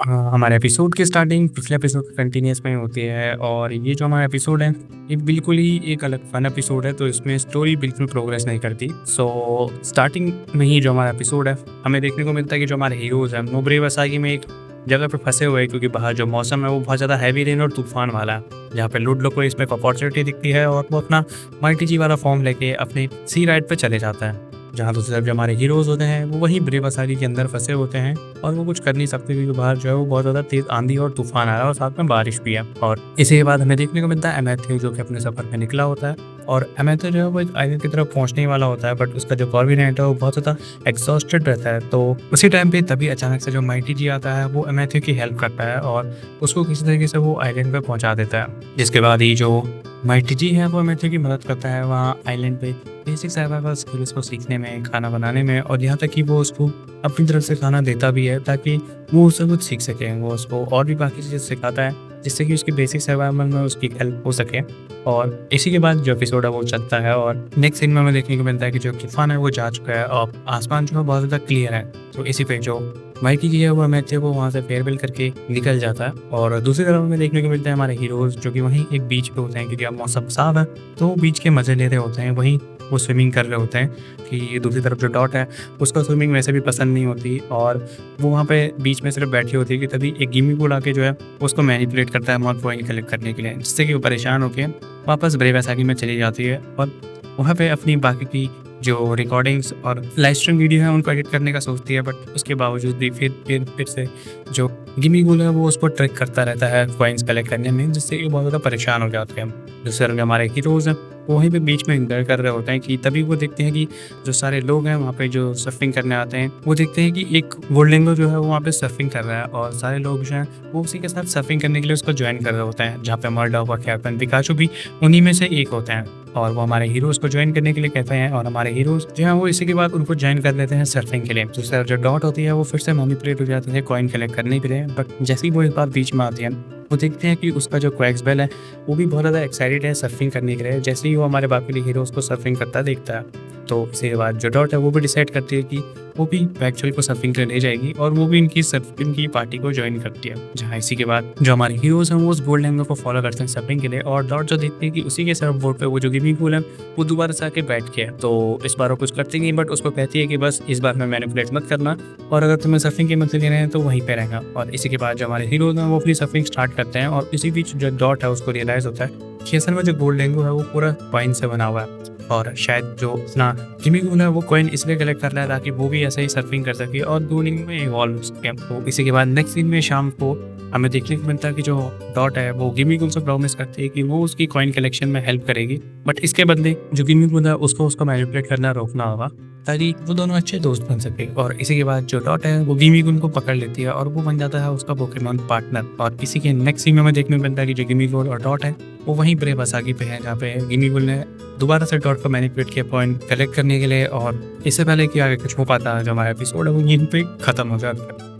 हमारे एपिसोड की स्टार्टिंग पिछले एपिसोड के कंटिन्यूअस में होती है और ये जो हमारा एपिसोड है, ये बिल्कुल ही एक अलग फन एपिसोड है, तो इसमें स्टोरी बिल्कुल प्रोग्रेस नहीं करती। स्टार्टिंग में ही जो हमारा एपिसोड है, हमें देखने को मिलता है कि जो हमारे हीरोज़ हैं, नोबरे वसागी में एक जगह पे फँसे हुए हैं क्योंकि बाहर जो मौसम है, वो बहुत ज़्यादा हैवी रेन और तूफ़ान वाला है, जहाँ पे लुडलो को इसमें एक अपॉर्च्युनिटी दिखती है और वो अपना माइटी जी वाला फॉर्म लेके अपनी सी राइड पे चले जाता है। जहाँ दूसरी तरफ जो हमारे हीरोज़ होते हैं, वो वहीं ब्रेवसारी के अंदर फँसे होते हैं और वो कुछ कर नहीं सकते क्योंकि बाहर जो है वो बहुत ज़्यादा तेज़ आंधी और तूफ़ान आ रहा है और साथ में बारिश भी है। और इसी के बाद हमें देखने को मिलता है एमेथ्यू जो कि अपने सफ़र पे निकला होता है और एमेथ्यू जो है वो एक आइलैंड की तरफ पहुँचने ही वाला होता है, बट उसका जो कोऑर्डिनेटर है वो बहुत ज़्यादा एग्ज़ॉस्टेड रहता है। तो उसी टाइम पे तभी अचानक से जो माइटी जी आता है, वो एमेथ्यू की हेल्प करता है और उसको किसी तरीके से वो आइलैंड पे पहुँचा देता है। जिसके बाद ही जो माइटी जी है वो एमेथ्यू की मदद करता है वहाँ आइलैंड पे बेसिक सर्वाइवल स्किल्स को सीखने में, खाना बनाने में, और यहाँ तक कि वो उसको अपनी तरफ से खाना देता भी है ताकि वो उससे कुछ सीख सके। वो उसको और भी बाकी चीज़ें सिखाता है जिससे कि उसकी बेसिक सर्वाइवल में उसकी हेल्प हो सके। और इसी के बाद जो एपिसोड है वो चलता है और नेक्स्ट सीन में हमें देखने को मिलता है कि जो तूफान है वो जा चुका है और आसमान जो है बहुत ज़्यादा क्लियर है। तो इसी पे जो माइकी जी है वो मैथे वो वहाँ से फेयरवेल करके निकल जाता है और दूसरी तरफ हमें देखने को मिलता है हमारे हीरोज़ जो कि वहीं एक बीच पे होते हैं क्योंकि अब मौसम साफ है, तो वो बीच के मज़े ले रहे होते हैं। वहीं वो स्विमिंग कर रहे होते हैं कि दूसरी तरफ जो डॉट है उसको स्विमिंग वैसे भी पसंद नहीं होती और वो वहाँ पे बीच में सिर्फ बैठी होती है कि तभी एक गिमी बुला के जो है उसको मैनिपुलेट करता है अमाउंट पॉइंट कलेक्ट करने के लिए, जिससे कि वो परेशान होकर वापस ब्रेवसागी में चली जाती है और वहाँ पे अपनी बाकी की जो रिकॉर्डिंग्स और लाइव स्ट्रीम वीडियो है उनको एडिट करने का सोचती है, बट उसके बावजूद भी फिर से जो गिमी गुल है वो उसको ट्रिक करता रहता है कॉइन्स कलेक्ट करने में, जिससे कि बहुत ज़्यादा परेशान हो जाते हैं। दूसरे तरफ हमारे हीरोज़ हैं वो वहीं पे बीच में एंजॉय कर रहे होते हैं कि तभी वो देखते हैं कि जो सारे लोग हैं वहाँ पे जो सर्फिंग करने आते हैं वो देखते हैं कि एक वोल्डेंगो जो है वो वहाँ पे सर्फिंग कर रहा है और सारे लोग जो हैं वो उसी के साथ सर्फिंग करने के लिए उसको ज्वाइन कर रहे होते हैं, जहाँ पे मर्डॉक और कैप्टन पिकाचू भी उन्हीं में से एक होते हैं और वो हमारे हीरोज़ को ज्वाइन करने के लिए कहते हैं और हमारे हीरोज़ जो हैं वो इसी के बाद उनको ज्वाइन कर लेते हैं सर्फिंग के लिए। दूसरी तरफ जो डॉट होती है वो फिर से मैनिपुलेट हो जाती है कॉइन कलेक्ट करने के लिए, बट जैसे ही वो इस बार बीच में आती है वो देखते हैं कि उसका जो क्वैक्सबेल है वो भी बहुत ज़्यादा एक्साइटेड है सर्फिंग करने के लिए, जैसे ही वो हमारे बाकी हीरोज़ को सर्फिंग करता देखता है। तो इसके बाद जो डॉट है वो भी डिसाइड करती है कि वो भी बैक्चुअल को सर्फिंग के लिए ले जाएगी और वो भी इनकी सर्फिंग की पार्टी को ज्वाइन करती है, जहाँ इसी के बाद जो हमारे हीरोज़ हैं वो उस गोल्ड एंगल को फॉलो करते हैं सर्फिंग के लिए और डॉट जो देखते हैं कि उसी के सर्फ बोर्ड पे वो जो गिमी कूल है वो दोबारा से आके बैठ गया है। तो इस बार वो कुछ करती नहीं, बट उसको कहती है कि बस इस बार में मैनिपुलेट मत करना और अगर तुम्हें सर्फिंग की मदद लेना है तो वहीं पे रहना। और इसी के बाद जो हमारे हीरोज़ हैं वो अपनी सर्फिंग स्टार्ट करते हैं और इसी बीच जो डॉट है उसको रियलाइज़ होता है कि असल में जो गोल्ड एंगल है वो पूरा कॉइन से बना हुआ है और शायद जो अपना जिमी कूल है वो कॉइन इसलिए कलेक्ट कर रहा है ताकि वो भी ऐसे ही सर्फिंग कर सके और डूलिंग में इवॉल्व हो सके। तो इसी के बाद नेक्स्ट सीन में शाम को हमें देखने को मिलता है कि जो डॉट है वो गिमी कूल से प्रॉमिस करती है कि वो उसकी कॉइन कलेक्शन में हेल्प करेगी, बट इसके बदले जो गिमी कूल है उसको मैनिपुलेट करना रोकना होगा ताकि वो दोनों अच्छे दोस्त बन सके। और इसी के बाद जो डॉट है वो गिमी कूल को पकड़ लेती है और वो बन जाता है उसका पोकेमॉन पार्टनर। और इसी के नेक्स्ट सीन में हमें देखने को मिलता है कि जो गिमी कूल और डॉट है वो वहीं ब्रेवसागी पे है, जहाँ पे गिमी कूल ने दोबारा से डॉट को मैनिपुलेट किया पॉइंट कलेक्ट करने के लिए और इससे पहले कि आगे कुछ हो पाता है जो हमारा एपिसोड है वो यहीं पे खत्म हो जाता है।